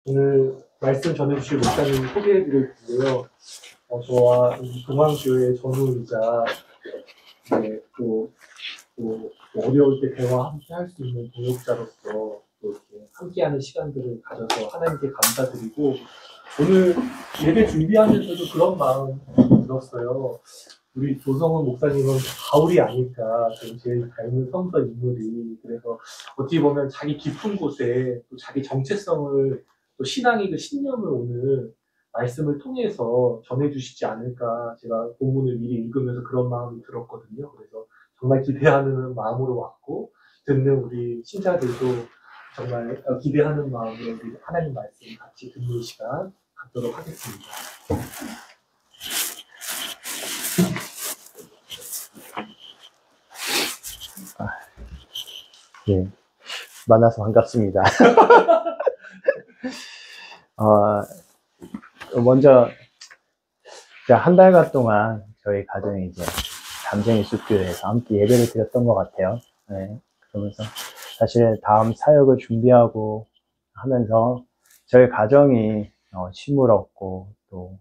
오늘 말씀 전해주실 목사님 소개해드릴 텐데요. 저와 동안교회 전우이자 또 어려울 때 대화 함께 할 수 있는 동역자로서 또 이렇게 함께하는 시간들을 가져서 하나님께 감사드리고, 오늘 예배 준비하면서도 그런 마음이 들었어요. 우리 조성훈 목사님은 바울이 아닐까, 제일 닮은 성서 인물이. 그래서 어찌 보면 자기 깊은 곳에 또 자기 정체성을, 또 신앙의 그 신념을 오늘 말씀을 통해서 전해주시지 않을까, 제가 본문을 미리 읽으면서 그런 마음이 들었거든요. 그래서 정말 기대하는 마음으로 왔고, 듣는 우리 신자들도 정말 기대하는 마음으로 우리 하나님 말씀 같이 듣는 시간 갖도록 하겠습니다. 네, 만나서 반갑습니다. 먼저 한 달간 동안 저희 가정이 이제 담쟁이 숲교회에서 함께 예배를 드렸던 것 같아요. 네, 그러면서 사실 다음 사역을 준비하고 하면서 저희 가정이 쉼을 얻고 또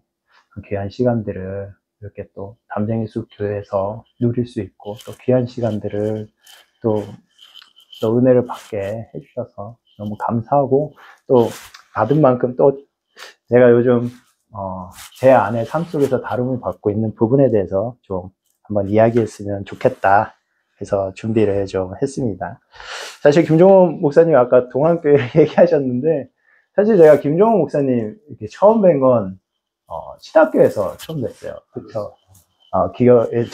그 귀한 시간들을 이렇게 또 담쟁이 숲교회에서 누릴 수 있고, 또 귀한 시간들을 또 은혜를 받게 해주셔서 너무 감사하고, 또 받은 만큼 또 제가 요즘 제 안의 삶 속에서 다름을 받고 있는 부분에 대해서 좀 한번 이야기했으면 좋겠다 해서 준비를 좀 했습니다. 사실 김종원 목사님 아까 동안교회 얘기하셨는데, 사실 제가 김종원 목사님 이렇게 처음 뵌 건 신학교에서 처음 뵀어요. 그쵸? 기억에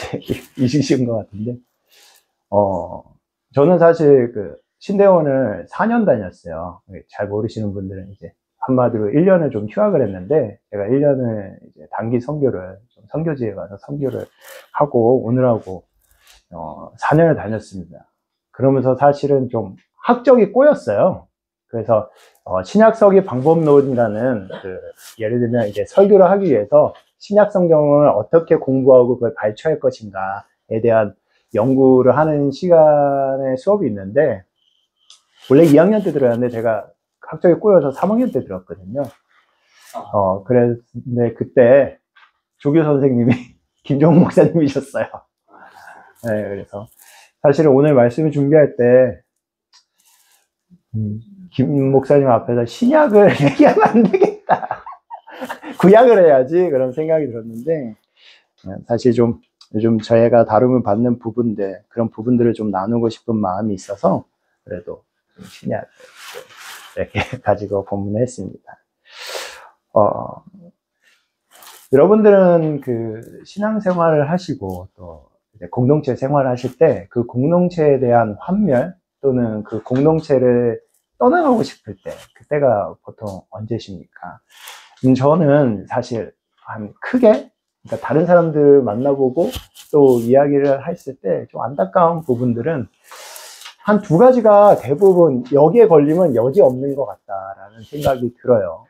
있으신 것 같은데, 저는 사실 그 신대원을 4년 다녔어요. 잘 모르시는 분들은 이제 한마디로 1년을 좀 휴학을 했는데, 제가 1년을 이제 단기 선교를 좀 선교지에 가서 선교를 하고 오느라고 4년을 다녔습니다. 그러면서 사실은 좀 학적이 꼬였어요. 그래서 신약서기 방법론이라는 예를 들면 이제 설교를 하기 위해서 신약 성경을 어떻게 공부하고 그걸 발췌할 것인가에 대한 연구를 하는 시간에 수업이 있는데, 원래 2학년 때 들어야 하는데 제가 학적이 꼬여서 3학년 때 들었거든요. 그런데 그때 조교 선생님이 김종훈 목사님이셨어요. 네, 그래서 사실은 오늘 말씀을 준비할 때 김 목사님 앞에서 신약을 얘기하면 안 되겠다, 구약을 해야지, 그런 생각이 들었는데, 사실 좀 요즘 저희가 다루면 받는 부분들, 그런 부분들을 좀 나누고 싶은 마음이 있어서 그래도 신약을 이렇게 가지고 본문을 했습니다. 여러분들은 그 신앙생활을 하시고 또 공동체 생활을 하실 때 그 공동체에 대한 환멸 또는 그 공동체를 떠나가고 싶을 때, 그때가 보통 언제십니까? 저는 사실 크게, 그러니까 다른 사람들 만나보고 또 이야기를 했을 때 좀 안타까운 부분들은 한 두 가지가 대부분 여기에 걸리면 여지 없는 것 같다라는 생각이 들어요.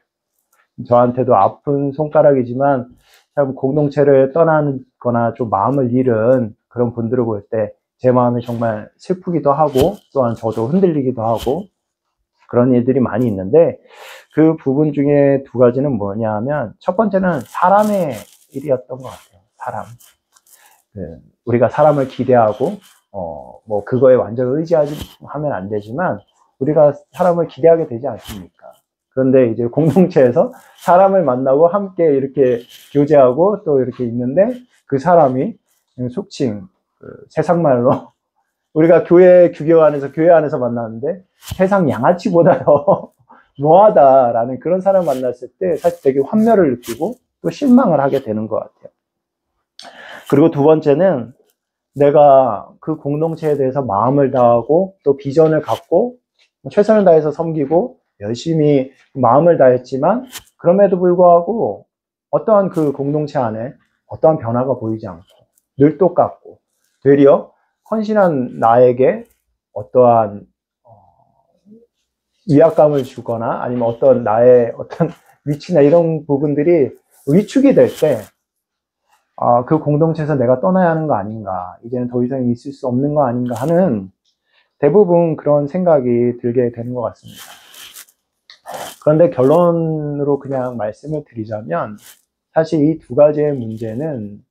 저한테도 아픈 손가락이지만 참 공동체를 떠나거나 좀 마음을 잃은 그런 분들을 볼 때 제 마음이 정말 슬프기도 하고, 또한 저도 흔들리기도 하고, 그런 일들이 많이 있는데, 그 부분 중에 두 가지는 뭐냐 하면, 첫 번째는 사람의 일이었던 것 같아요. 사람. 우리가 사람을 기대하고 뭐 그거에 완전 의지하면 안 되지만 우리가 사람을 기대하게 되지 않습니까? 그런데 이제 공동체에서 사람을 만나고 함께 이렇게 교제하고 또 이렇게 있는데, 그 사람이 속칭 세상 말로 우리가 교회 규격 안에서 교회 안에서 만나는데 세상 양아치보다요 뭐하다라는 그런 사람 만났을 때 사실 되게 환멸을 느끼고 또 실망을 하게 되는 것 같아요. 그리고 두 번째는 내가 그 공동체에 대해서 마음을 다하고 또 비전을 갖고 최선을 다해서 섬기고 열심히 마음을 다했지만, 그럼에도 불구하고 어떠한 그 공동체 안에 어떠한 변화가 보이지 않고 늘 똑같고, 되려 헌신한 나에게 어떠한 위압감을 주거나 아니면 어떤 나의 어떤 위치나 이런 부분들이 위축이 될 때, 그 공동체에서 내가 떠나야 하는 거 아닌가, 이제는 더 이상 있을 수 없는 거 아닌가 하는 대부분 그런 생각이 들게 되는 것 같습니다. 그런데 결론으로 그냥 말씀을 드리자면 사실 이 두 가지의 문제는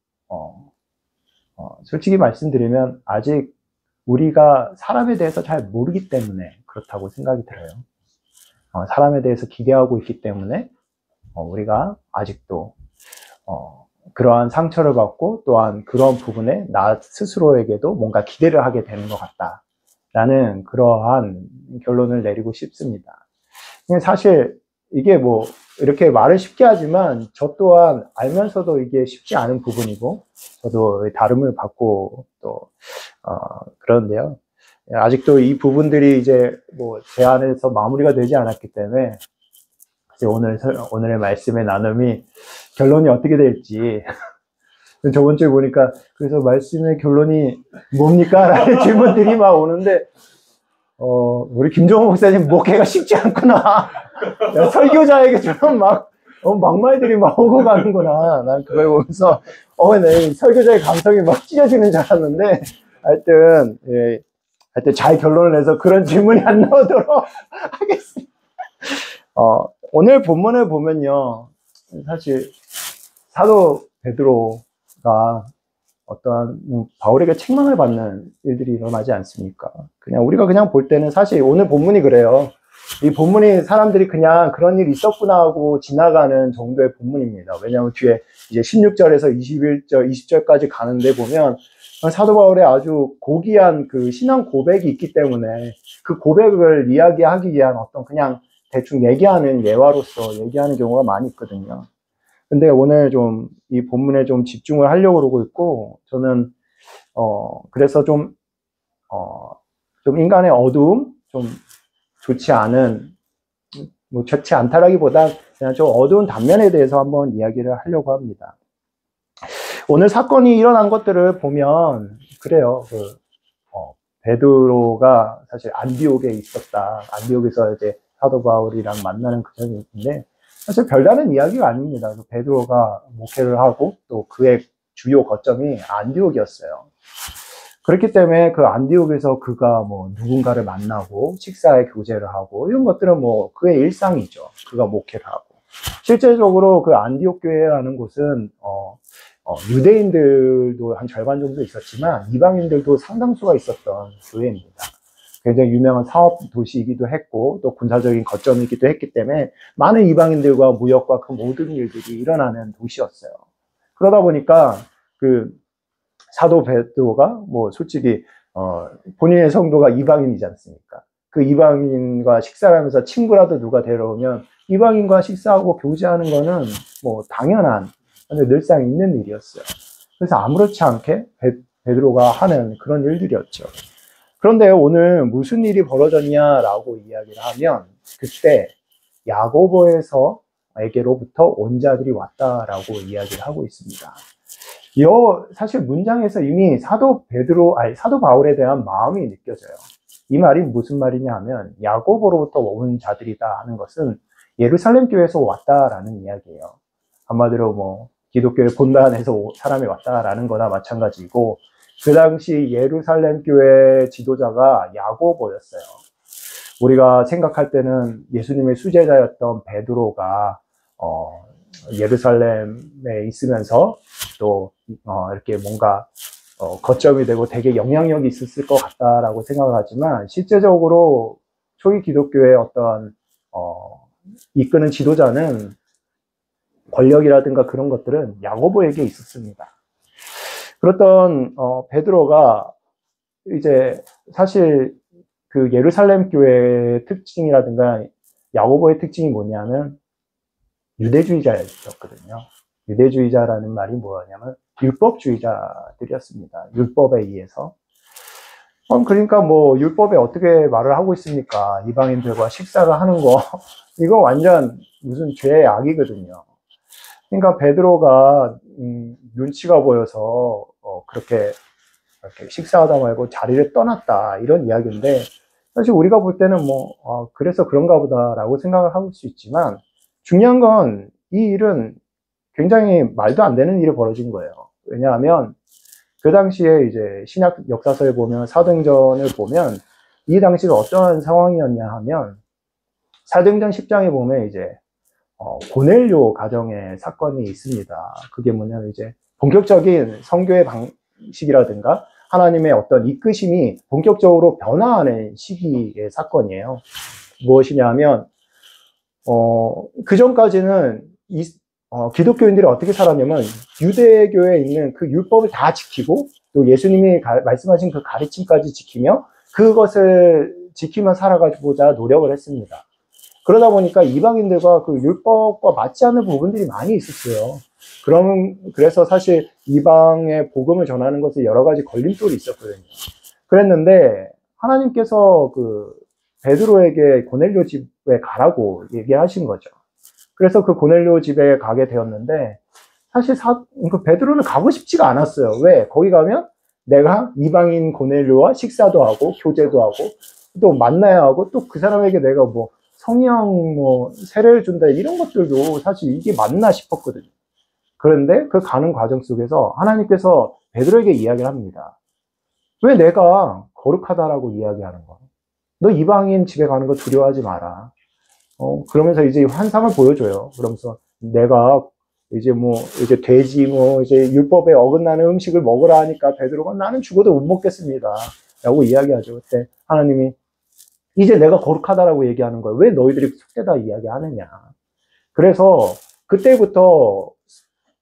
솔직히 말씀드리면 아직 우리가 사람에 대해서 잘 모르기 때문에 그렇다고 생각이 들어요. 사람에 대해서 기대하고 있기 때문에 우리가 아직도 그러한 상처를 받고 또한 그런 부분에 나 스스로에게도 뭔가 기대를 하게 되는 것 같다라는 그러한 결론을 내리고 싶습니다. 사실 이게 뭐 이렇게 말을 쉽게 하지만 저 또한 알면서도 이게 쉽지 않은 부분이고 저도 다름을 받고 또 그런데요. 아직도 이 부분들이 이제 뭐 제 안에서 마무리가 되지 않았기 때문에 이제 오늘의 말씀의 나눔이 결론이 어떻게 될지 저번 주에 보니까 그래서 말씀의 결론이 뭡니까? 라는 질문들이 막 오는데 우리 김종호 목사님 목회가 쉽지 않구나. 설교자에게처럼 막 막말들이 막 오고 가는구나. 난 그걸 보면서 네, 설교자의 감성이 막 찢어지는 줄 알았는데 하여튼 잘 결론을 내서 그런 질문이 안 나오도록 하겠습니다. 오늘 본문을 보면요, 사실 사도 베드로가 어떠한 바울에게 책망을 받는 일들이 일어나지 않습니까? 우리가 그냥 볼 때는 사실 오늘 본문이 그래요. 이 본문이 사람들이 그냥 그런 일이 있었구나 하고 지나가는 정도의 본문입니다. 왜냐하면 뒤에 이제 16절에서 21절, 20절까지 가는데 보면 사도 바울의 아주 고귀한 그 신앙 고백이 있기 때문에 그 고백을 이야기하기 위한 어떤 그냥 대충 얘기하는 예화로서 얘기하는 경우가 많이 있거든요. 근데 오늘 좀 이 본문에 좀 집중을 하려고 그러고 있고, 저는, 그래서 좀 인간의 어두움, 좀 좋지 않다라기보다 그냥 좀 어두운 단면에 대해서 한번 이야기를 하려고 합니다. 오늘 사건이 일어난 것들을 보면, 그래요. 베드로가 사실 안디옥에 있었다. 안디옥에서 이제 사도 바울이랑 만나는 그전이 있는데, 사실 별다른 이야기가 아닙니다. 베드로가 목회를 하고 또 그의 주요 거점이 안디옥이었어요. 그렇기 때문에 그 안디옥에서 그가 뭐 누군가를 만나고 식사에 교제를 하고 이런 것들은 뭐 그의 일상이죠. 그가 목회를 하고. 실제적으로 그 안디옥 교회라는 곳은 유대인들도 한 절반 정도 있었지만 이방인들도 상당수가 있었던 교회입니다. 굉장히 유명한 사업 도시이기도 했고 또 군사적인 거점이기도 했기 때문에 많은 이방인들과 무역과 그 모든 일들이 일어나는 도시였어요. 그러다 보니까 그 사도 베드로가 뭐 솔직히 본인의 성도가 이방인이지 않습니까? 그 이방인과 식사를 하면서 친구라도 누가 데려오면 이방인과 식사하고 교제하는 거는 뭐 당연한 늘상 있는 일이었어요. 그래서 아무렇지 않게 베드로가 하는 그런 일들이었죠. 그런데 오늘 무슨 일이 벌어졌냐라고 이야기를 하면 그때 야고보에게로부터 온 자들이 왔다라고 이야기를 하고 있습니다. 이 사실 문장에서 이미 사도 바울에 대한 마음이 느껴져요. 이 말이 무슨 말이냐 하면 야고보로부터 온 자들이다 하는 것은 예루살렘 교회에서 왔다라는 이야기예요. 한마디로 뭐 기독교의 본단에서 사람이 왔다라는 거나 마찬가지고 그 당시 예루살렘 교회 지도자가 야고보였어요. 우리가 생각할 때는 예수님의 수제자였던 베드로가 예루살렘에 있으면서 또 이렇게 뭔가 거점이 되고 되게 영향력이 있었을 것 같다라고 생각을 하지만 실제적으로 초기 기독교의 어떤 이끄는 지도자는 권력이라든가 그런 것들은 야고보에게 있었습니다. 그렇던 베드로가 이제 사실 그 예루살렘 교회의 특징이라든가 야고보의 특징이 뭐냐면 유대주의자였거든요. 유대주의자라는 말이 뭐냐면 율법주의자들이었습니다. 율법에 의해서. 그러니까 뭐 율법에 어떻게 말을 하고 있습니까? 이방인들과 식사를 하는 거 이거 완전 무슨 죄의 악이거든요. 그러니까 베드로가 눈치가 보여서 그렇게 식사하다 말고 자리를 떠났다 이런 이야기인데 사실 우리가 볼 때는 뭐 그래서 그런가 보다라고 생각을 할 수 있지만 중요한 건 이 일은 굉장히 말도 안 되는 일이 벌어진 거예요. 왜냐하면 그 당시에 이제 신약 역사서에 보면 사도행전을 보면 이 당시가 어떠한 상황이었냐 하면 사도행전 10장에 보면 이제 고넬료 가정의 사건이 있습니다. 그게 뭐냐면 이제 본격적인 선교의 방식이라든가 하나님의 어떤 이끄심이 본격적으로 변화하는 시기의 사건이에요. 무엇이냐면 그 전까지는 기독교인들이 어떻게 살았냐면 유대교에 있는 그 율법을 다 지키고 또 예수님이 말씀하신 그 가르침까지 지키며 그것을 지키며 살아가고자 노력을 했습니다. 그러다 보니까 이방인들과 그 율법과 맞지 않는 부분들이 많이 있었어요. 그래서 사실 이방의 복음을 전하는 것에 여러 가지 걸림돌이 있었거든요. 그랬는데 하나님께서 그 베드로에게 고넬료 집에 가라고 얘기하신 거죠. 그래서 그 고넬료 집에 가게 되었는데 사실 그 베드로는 가고 싶지가 않았어요. 왜? 거기 가면 내가 이방인 고넬료와 식사도 하고 교제도 하고 또 만나야 하고 또 그 사람에게 내가 뭐 성령 세례를 준다 이런 것들도 사실 이게 맞나 싶었거든요. 그런데 그 가는 과정 속에서 하나님께서 베드로에게 이야기를 합니다. 왜 내가 거룩하다라고 이야기하는 거야? 너 이방인 집에 가는 거 두려워하지 마라. 그러면서 이제 환상을 보여줘요. 그러면서 내가 이제 돼지 이제 율법에 어긋나는 음식을 먹으라 하니까 베드로가 나는 죽어도 못 먹겠습니다. 라고 이야기하죠. 그때 하나님이 이제 내가 거룩하다라고 얘기하는 거예요. 왜 너희들이 속되다 이야기하느냐. 그래서 그때부터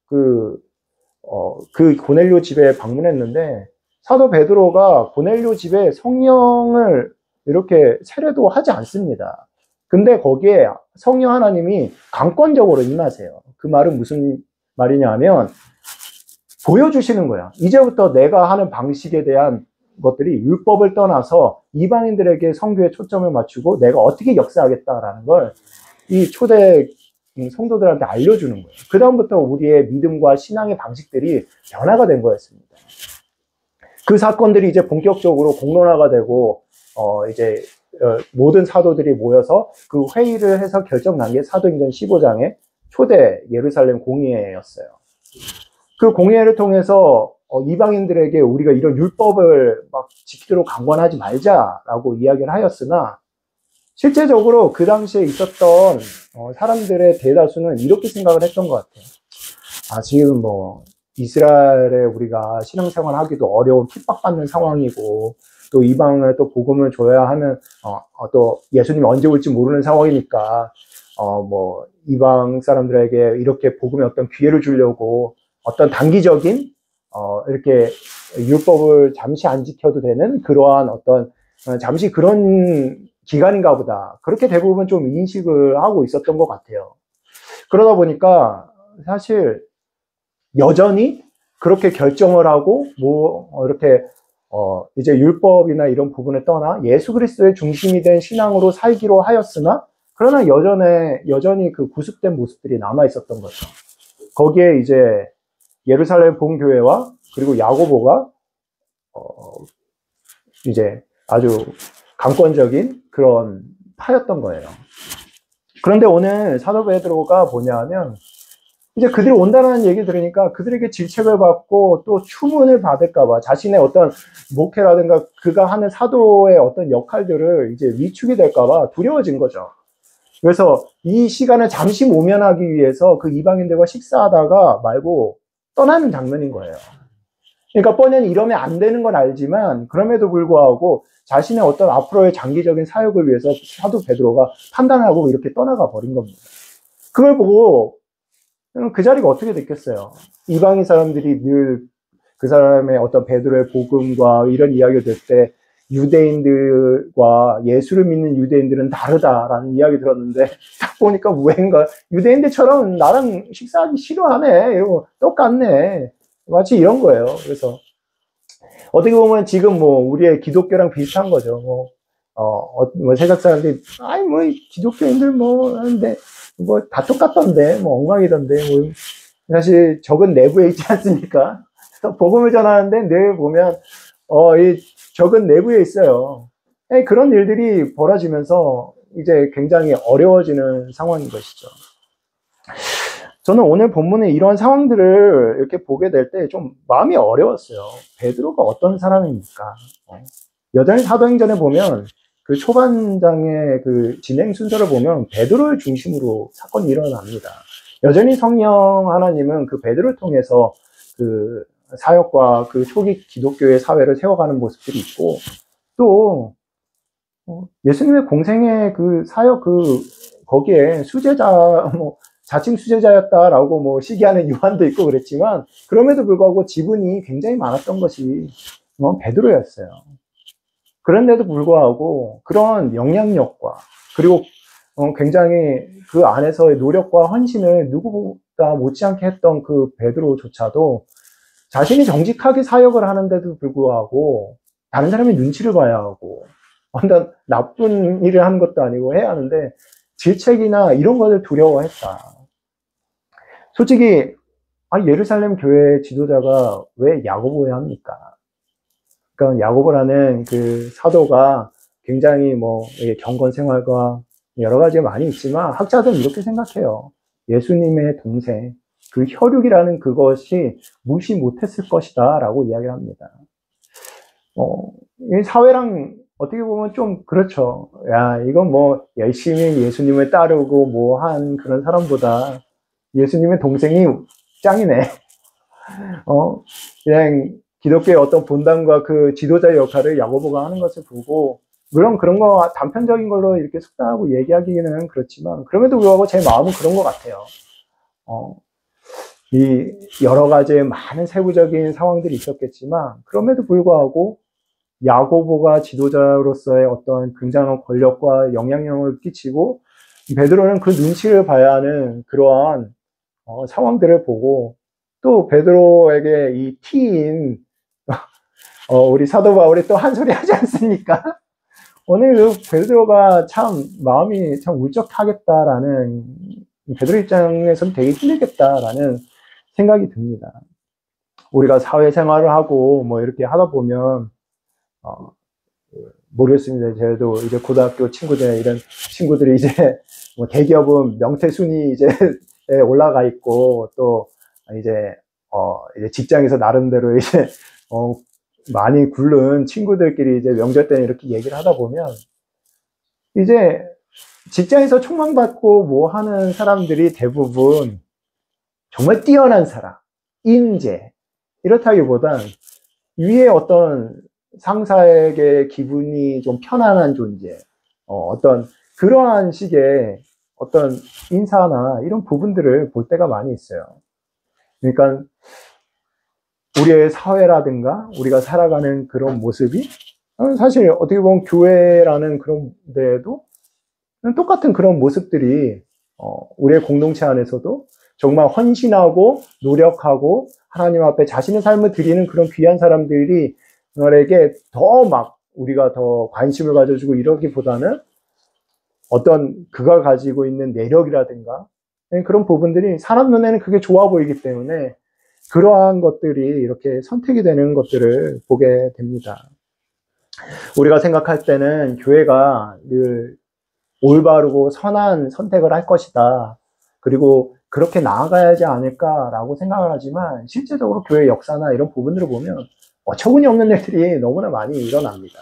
그 고넬료 집에 방문했는데 사도 베드로가 고넬료 집에 성령을 이렇게 세례도 하지 않습니다. 근데 거기에 성령 하나님이 강권적으로 임하세요. 그 말은 무슨 말이냐 하면 보여주시는 거야. 이제부터 내가 하는 방식에 대한 것들이 율법을 떠나서 이방인들에게 선교에 초점을 맞추고 내가 어떻게 역사하겠다라는 걸 이 초대 성도들한테 알려주는 거예요. 그 다음부터 우리의 믿음과 신앙의 방식들이 변화가 된 거였습니다. 그 사건들이 이제 본격적으로 공론화가 되고 이제 모든 사도들이 모여서 그 회의를 해서 결정난 게 사도행전 15장의 초대 예루살렘 공의회였어요. 그 공의회를 통해서 이방인들에게 우리가 이런 율법을 막 지키도록 강권하지 말자라고 이야기를 하였으나 실제적으로 그 당시에 있었던 사람들의 대다수는 이렇게 생각을 했던 것 같아요. 지금 이스라엘에 우리가 신앙생활 하기도 어려운 핍박받는 상황이고 또 이방을 또 복음을 줘야 하는 또 예수님이 언제 올지 모르는 상황이니까 이방 사람들에게 이렇게 복음의 어떤 기회를 주려고 어떤 단기적인 이렇게 율법을 잠시 안 지켜도 되는 그러한 어떤 잠시 그런 기간인가 보다. 그렇게 대부분 좀 인식을 하고 있었던 것 같아요. 그러다 보니까 사실 여전히 그렇게 결정을 하고 이렇게 이제 율법이나 이런 부분을 떠나 예수 그리스도의 중심이 된 신앙으로 살기로 하였으나 그러나 여전히 그 구습된 모습들이 남아 있었던 거죠. 거기에 이제 예루살렘 본교회와 그리고 야고보가 이제 아주 강권적인 그런 파였던 거예요. 그런데 오늘 사도 베드로가 뭐냐면 이제 그들이 온다는 얘기 들으니까 그들에게 질책을 받고 또 추문을 받을까봐 자신의 어떤 목회라든가 그가 하는 사도의 어떤 역할들을 이제 위축이 될까봐 두려워진 거죠. 그래서 이 시간을 잠시 모면하기 위해서 그 이방인들과 식사하다가 말고 떠나는 장면인 거예요. 그러니까 뻔히 이러면 안 되는 건 알지만 그럼에도 불구하고 자신의 어떤 앞으로의 장기적인 사역을 위해서 사도 베드로가 판단하고 이렇게 떠나가 버린 겁니다. 그걸 보고 그 자리가 어떻게 됐겠어요? 이방인 사람들이 늘 그 사람의 어떤 베드로의 복음과 이런 이야기를 들을 때 유대인들과 예수를 믿는 유대인들은 다르다라는 이야기 들었는데 딱 보니까 왠가 유대인들처럼 나랑 식사하기 싫어하네 이러고 똑같네 마치 이런 거예요. 그래서 어떻게 보면 지금 우리의 기독교랑 비슷한 거죠. 세상 사람들이 기독교인들 하는데 다 똑같던데 엉망이던데 사실 적은 내부에 있지 않습니까? 복음을 전하는데 늘 보면 이 적은 내부에 있어요. 그런 일들이 벌어지면서 이제 굉장히 어려워지는 상황인 것이죠. 저는 오늘 본문에 이런 상황들을 이렇게 보게 될 때 좀 마음이 어려웠어요. 베드로가 어떤 사람입니까? 여전히 사도행전에 보면 그 초반장의 그 진행 순서를 보면 베드로를 중심으로 사건이 일어납니다. 여전히 성령 하나님은 그 베드로를 통해서 그 사역과 그 초기 기독교의 사회를 세워가는 모습들이 있고, 또 예수님의 공생의 그 사역 거기에 수제자 자칭 수제자였다라고 시기하는 요한도 있고 그랬지만, 그럼에도 불구하고 지분이 굉장히 많았던 것이 베드로였어요. 그런데도 불구하고 그런 영향력과, 그리고 굉장히 그 안에서의 노력과 헌신을 누구보다 못지않게 했던 그 베드로조차도 자신이 정직하게 사역을 하는데도 불구하고 다른 사람의 눈치를 봐야 하고, 어떤 나쁜 일을 하는 것도 아니고 해야 하는데 질책이나 이런 것을 두려워했다. 솔직히 예루살렘 교회 지도자가 왜 야고보여야 합니까? 그러니까 야고보라는 그 사도가 굉장히 경건 생활과 여러 가지 많이 있지만, 학자들은 이렇게 생각해요. 예수님의 동생, 그 혈육이라는 그것이 무시 못했을 것이다 라고 이야기를 합니다. 이 사회랑 어떻게 보면 좀 그렇죠. 야, 이건 열심히 예수님을 따르고 한 그런 사람보다 예수님의 동생이 짱이네. 그냥 기독교의 어떤 본당과 그 지도자의 역할을 야고보가 하는 것을 보고, 물론 그런 거 단편적인 걸로 이렇게 속단하고 얘기하기는 그렇지만, 그럼에도 불구하고 제 마음은 그런 것 같아요. 이 여러 가지의 많은 세부적인 상황들이 있었겠지만, 그럼에도 불구하고 야고보가 지도자로서의 어떤 굉장한 권력과 영향력을 끼치고, 베드로는 그 눈치를 봐야 하는 그러한 상황들을 보고, 또 베드로에게 이 T인 우리 사도 바울이 또 한 소리 하지 않습니까? 오늘 그 베드로가 참 마음이 참 울적하겠다라는, 베드로 입장에서는 되게 힘들겠다라는 생각이 듭니다. 우리가 사회생활을 하고 이렇게 하다 보면 모르겠습니다. 저도 이제 고등학교 친구들, 이런 친구들이 이제 대기업은 명태순위 이제 올라가 있고, 또 이제 직장에서 나름대로 이제 많이 굴른 친구들끼리 이제 명절 때는 이렇게 얘기를 하다 보면, 이제 직장에서 촉망받고 하는 사람들이 대부분 정말 뛰어난 사람, 인재, 이렇다기보단 위에 어떤 상사에게 기분이 좀 편안한 존재, 어떤 그러한 식의 어떤 인사나 이런 부분들을 볼 때가 많이 있어요. 그러니까 우리의 사회라든가 우리가 살아가는 그런 모습이 사실 어떻게 보면 교회라는 그런 데에도 똑같은 그런 모습들이 우리의 공동체 안에서도 정말 헌신하고 노력하고 하나님 앞에 자신의 삶을 드리는 그런 귀한 사람들이 에게 더 우리가 더 관심을 가져주고 이러기보다는 어떤 그가 가지고 있는 내력이라든가 그런 부분들이 사람 눈에는 그게 좋아 보이기 때문에 그러한 것들이 이렇게 선택이 되는 것들을 보게 됩니다. 우리가 생각할 때는 교회가 늘 올바르고 선한 선택을 할 것이다, 그리고 그렇게 나아가야지 않을까라고 생각을 하지만, 실제적으로 교회 역사나 이런 부분들을 보면 어처구니 없는 일들이 너무나 많이 일어납니다.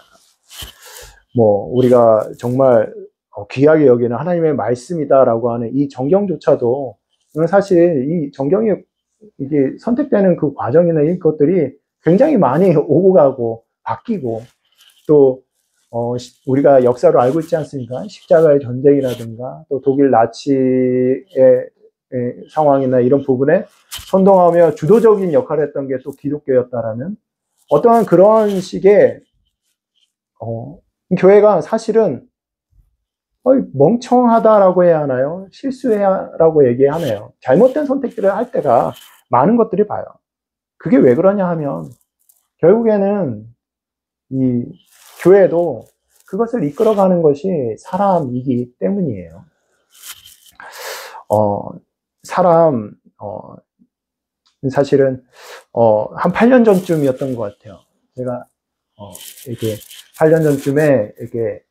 우리가 정말 귀하게 여기는 하나님의 말씀이다라고 하는 이 정경조차도 사실 이 정경이 이게 선택되는 그 과정이나 이런 것들이 굉장히 많이 오고 가고 바뀌고, 또 우리가 역사로 알고 있지 않습니까? 십자가의 전쟁이라든가 또 독일 나치의 상황이나 이런 부분에 선동하며 주도적인 역할을 했던 게 또 기독교였다라는 어떠한 그런 식의 교회가 사실은 멍청하다라고 해야 하나요? 실수해야라고 얘기하네요. 잘못된 선택들을 할 때가 많은 것들이 봐요. 그게 왜 그러냐 하면 결국에는 이 교회도 그것을 이끌어가는 것이 사람이기 때문이에요. 사실은 한 8년 전쯤이었던 것 같아요. 제가 이렇게 8년 전쯤에 이렇게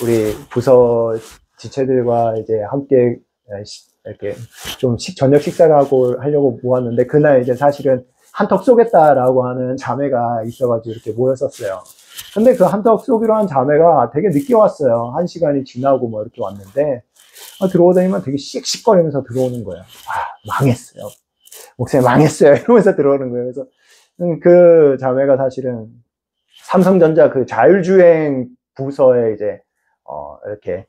우리 부서 지체들과 이제 함께 이렇게 좀 저녁 식사를 하려고 모았는데, 그날 이제 사실은 한턱 쏘겠다라고 하는 자매가 있어가지고 이렇게 모였었어요. 근데 그 한턱 쏘기로 한 자매가 되게 늦게 왔어요. 1시간이 지나고 뭐 이렇게 왔는데, 들어오더니만 되게 씩씩거리면서 들어오는 거예요. 망했어요. 목사님 망했어요. 이러면서 들어오는 거예요. 그래서 그 자매가 사실은 삼성전자 그 자율주행 부서에 이제, 이렇게,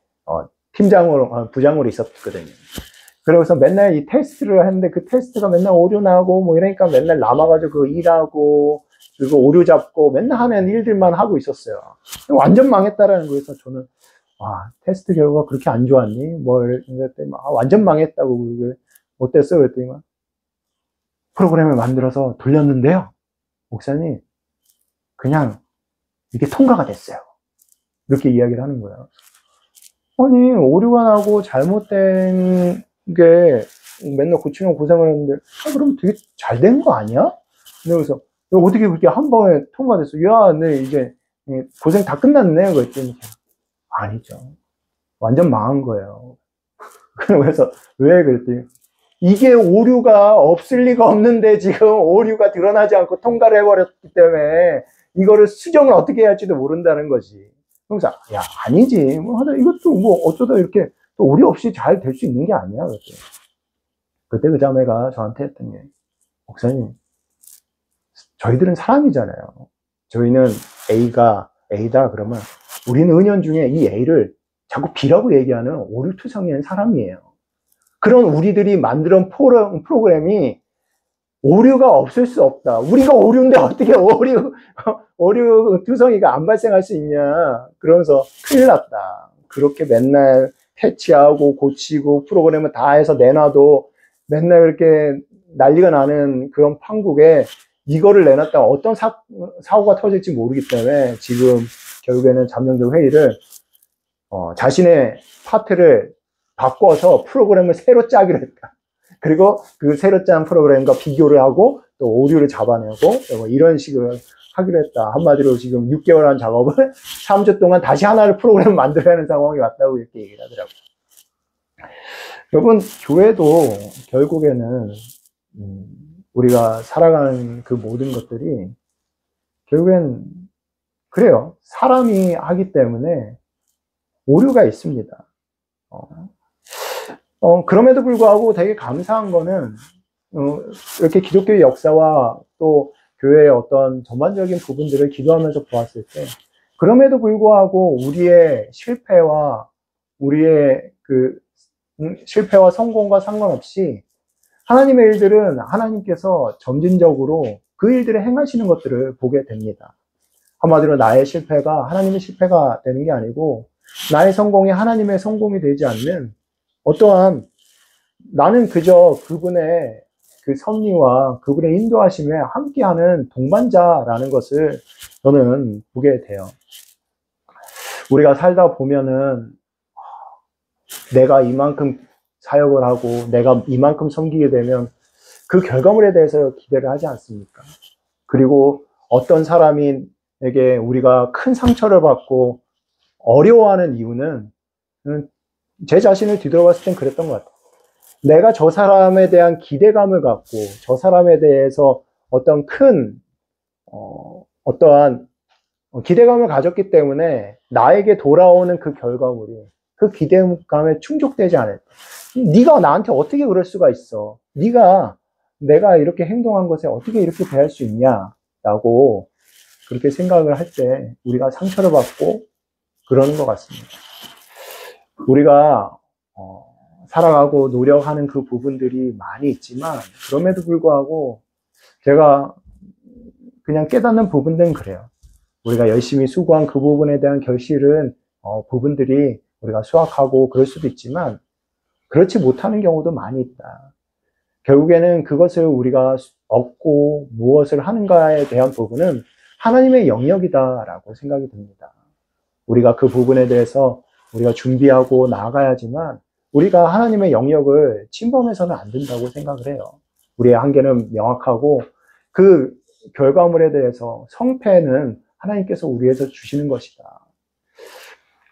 팀장으로, 부장으로 있었거든요. 그러고서 맨날 이 테스트를 했는데 그 테스트가 맨날 오류 나고 뭐 이러니까 맨날 남아가지고 그거 일하고 그리고 오류 잡고 맨날 하는 일들만 하고 있었어요. 완전 망했다라는 거에서 저는 테스트 결과가 그렇게 안 좋았니? 뭐 이랬더니 완전 망했다고 어땠어? 그랬더니 프로그램을 만들어서 돌렸는데요. 목사님 그냥 이게 통과가 됐어요. 이렇게 이야기를 하는 거예요. 아니 오류가 나고 잘못된 게 맨날 고치려고 고생을 했는데 그럼 되게 잘 된 거 아니야? 그래서 어떻게 그렇게 한 번에 통과됐어? 야, 네 이제 고생 다 끝났네. 그랬더니 아니죠. 완전 망한 거예요. 그래서 왜 그랬더니 이게 오류가 없을 리가 없는데 지금 오류가 드러나지 않고 통과를 해버렸기 때문에 이거를 수정을 어떻게 해야 할지도 모른다는 거지. 그래서 야 아니지. 뭐 하다 이것도 뭐 어쩌다 이렇게 또 오류 없이 잘 될 수 있는 게 아니야. 그때 그 자매가 저한테 했던 게 목사님 저희들은 사람이잖아요. 저희는 A가 A다 그러면 우리는 은연중에 이 A를 자꾸 B라고 얘기하는 오류투성이인 사람이에요. 그런 우리들이 만든 프로그램이 오류가 없을 수 없다. 우리가 오류인데 어떻게 오류투성이가 안 발생할 수 있냐. 그러면서 큰일 났다. 그렇게 맨날 패치하고 고치고 프로그램을 다 해서 내놔도 맨날 이렇게 난리가 나는 그런 판국에 이거를 내놨다가 어떤 사고가 터질지 모르기 때문에 지금 결국에는 잠정적 회의를 자신의 파트를 바꿔서 프로그램을 새로 짜기로 했다. 그리고 그 새로 짠 프로그램과 비교를 하고 또 오류를 잡아내고 이런 식으로 하기로 했다. 한마디로 지금 6개월 한 작업을 3주 동안 다시 하나를 프로그램을 만들어야 하는 상황이 왔다고 이렇게 얘기를 하더라고요. 여러분, 교회도 결국에는 우리가 살아가는 그 모든 것들이 결국엔 그래요. 사람이 하기 때문에 오류가 있습니다. 그럼에도 불구하고 되게 감사한 거는 이렇게 기독교의 역사와 또 교회의 어떤 전반적인 부분들을 기도하면서 보았을 때 그럼에도 불구하고 우리의 실패와 우리의 실패와 성공과 상관없이 하나님의 일들은 하나님께서 점진적으로 그 일들을 행하시는 것들을 보게 됩니다. 한마디로 나의 실패가 하나님의 실패가 되는 게 아니고 나의 성공이 하나님의 성공이 되지 않는 어떠한 나는 그저 그분의 그 섭리와 그분의 인도하심에 함께하는 동반자라는 것을 저는 보게 돼요. 우리가 살다 보면은 내가 이만큼 사역을 하고 내가 이만큼 섬기게 되면 그 결과물에 대해서 기대를 하지 않습니까? 그리고 어떤 사람에게 우리가 큰 상처를 받고 어려워하는 이유는 제 자신을 뒤돌아봤을 땐 그랬던 것 같아요. 내가 저 사람에 대한 기대감을 갖고 저 사람에 대해서 어떤 큰 어떠한 기대감을 가졌기 때문에 나에게 돌아오는 그 결과물이 그 기대감에 충족되지 않을 때 네가 나한테 어떻게 그럴 수가 있어? 내가 이렇게 행동한 것에 어떻게 이렇게 대할 수 있냐라고 그렇게 생각을 할 때 우리가 상처를 받고 그러는 것 같습니다. 우리가 살아가고 노력하는 그 부분들이 많이 있지만 그럼에도 불구하고 제가 그냥 깨닫는 부분들은 그래요. 우리가 열심히 수고한 그 부분에 대한 결실은 부분들이 우리가 수확하고 그럴 수도 있지만 그렇지 못하는 경우도 많이 있다. 결국에는 그것을 우리가 얻고 무엇을 하는가에 대한 부분은 하나님의 영역이다라고 생각이 듭니다. 우리가 그 부분에 대해서 우리가 준비하고 나아가야지만 우리가 하나님의 영역을 침범해서는 안 된다고 생각을 해요. 우리의 한계는 명확하고 그 결과물에 대해서 성패는 하나님께서 우리에서 주시는 것이다.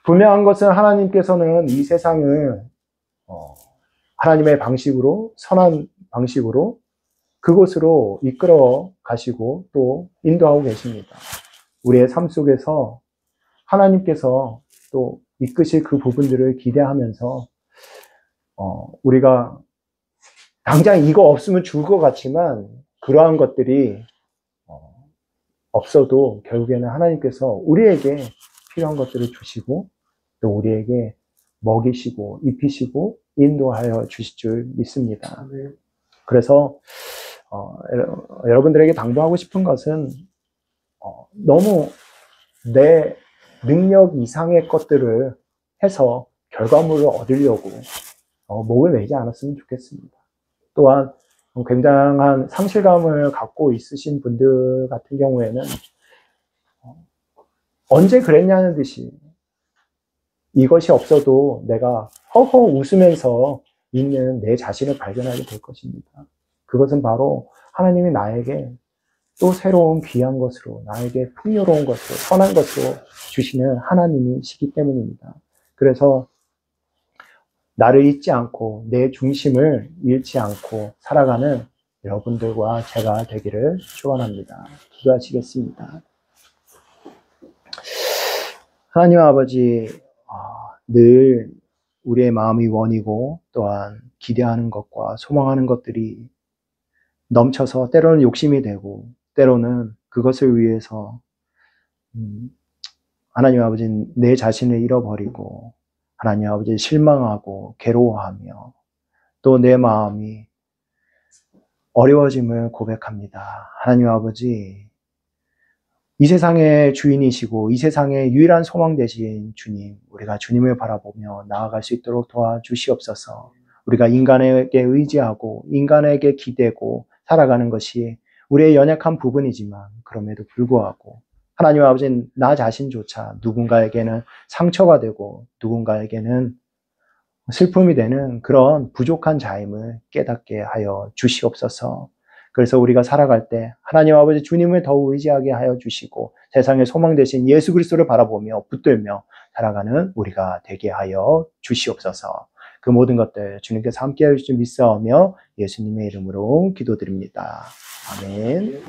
분명한 것은 하나님께서는 이 세상을 하나님의 방식으로 선한 방식으로 그곳으로 이끌어 가시고 또 인도하고 계십니다. 우리의 삶 속에서 하나님께서 또 이끄실 그 부분들을 기대하면서 우리가 당장 이거 없으면 죽을 것 같지만 그러한 것들이 없어도 결국에는 하나님께서 우리에게 필요한 것들을 주시고 또 우리에게 먹이시고 입히시고 인도하여 주실 줄 믿습니다. 그래서 여러분들에게 당부하고 싶은 것은 너무 내 능력 이상의 것들을 해서 결과물을 얻으려고 목을 매지 않았으면 좋겠습니다. 또한 굉장한 상실감을 갖고 있으신 분들 같은 경우에는 언제 그랬냐는 듯이 이것이 없어도 내가 허허 웃으면서 있는 내 자신을 발견하게 될 것입니다. 그것은 바로 하나님이 나에게 또 새로운 귀한 것으로, 나에게 풍요로운 것으로, 선한 것으로 주시는 하나님이시기 때문입니다. 그래서 나를 잊지 않고 내 중심을 잃지 않고 살아가는 여러분들과 제가 되기를 축원합니다. 기도하시겠습니다. 하나님 아버지, 늘 우리의 마음이 원이고 또한 기대하는 것과 소망하는 것들이 넘쳐서 때로는 욕심이 되고 때로는 그것을 위해서 하나님 아버지 내 자신을 잃어버리고 하나님 아버지 실망하고 괴로워하며 또 내 마음이 어려워짐을 고백합니다. 하나님 아버지, 이 세상의 주인이시고 이 세상의 유일한 소망 되신 주님, 우리가 주님을 바라보며 나아갈 수 있도록 도와주시옵소서. 우리가 인간에게 의지하고 인간에게 기대고 살아가는 것이 우리의 연약한 부분이지만 그럼에도 불구하고 하나님 아버지는 나 자신조차 누군가에게는 상처가 되고 누군가에게는 슬픔이 되는 그런 부족한 자임을 깨닫게 하여 주시옵소서. 그래서 우리가 살아갈 때 하나님 아버지 주님을 더욱 의지하게 하여 주시고 세상의 소망 되신 예수 그리스도를 바라보며 붙들며 살아가는 우리가 되게 하여 주시옵소서. 그 모든 것들 주님께서 함께 하실 줄 믿사오며 예수님의 이름으로 기도드립니다. 아멘.